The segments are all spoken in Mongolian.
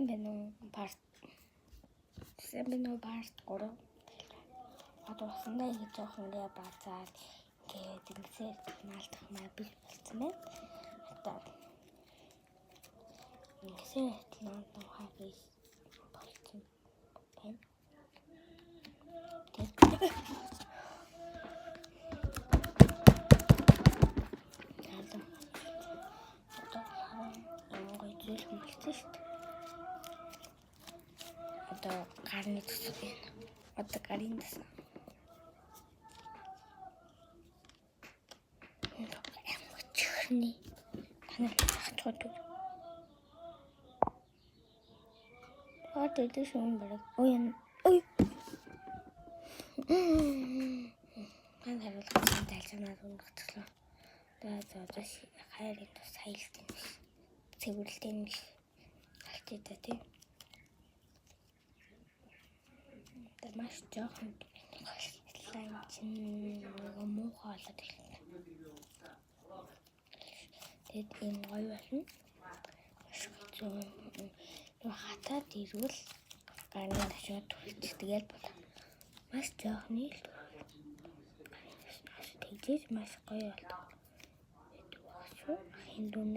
Semino part 3. Одоосандаа их жоохон ингээ базаад ингээд ингэсээр наалдах маа бил болсон байна. Одоо ингэсээр наалдах хагis болсон байна. Одоо гарны төсөв байна. Одоо гарын төсөв. Чихний танай хацууд. Тэд шүүн бараг. Ой. Хан харуулгын тайлбараар өнгөцлөө. Одоо хайрын тус хайлтын биш. Цэвэрлэлтийн биш. Алтайдаа тийм. Маш жоохон слайм чинь муухай болоод ирсэн. Тэгэд ийм гоё болно. Хатаад ирвэл гарны ташаад түлцдэг бол маш жоохон л тэгжээж маш гоё болдог. Хиндүн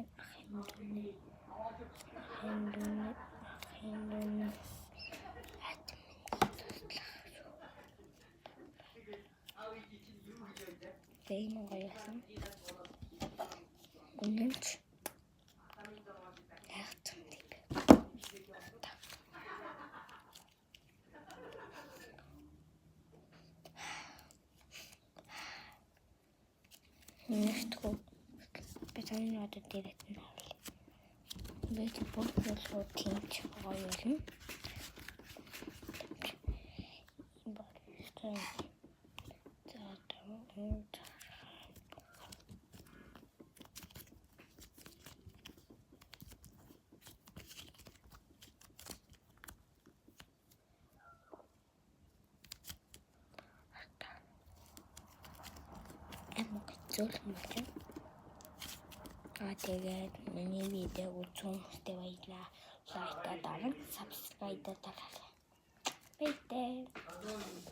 Тэйм гоёсан. Үнэнч яахтан тийг. Нэстгөө бетонны одод дээрээ навал. Бид бодлоо тимч гоё юм. Зөвлөмж. Тэгээд миний видеог үзсэн хүмүүстээ баярлалаа. Лайк даран, subscribe дараарай. Баярлалаа.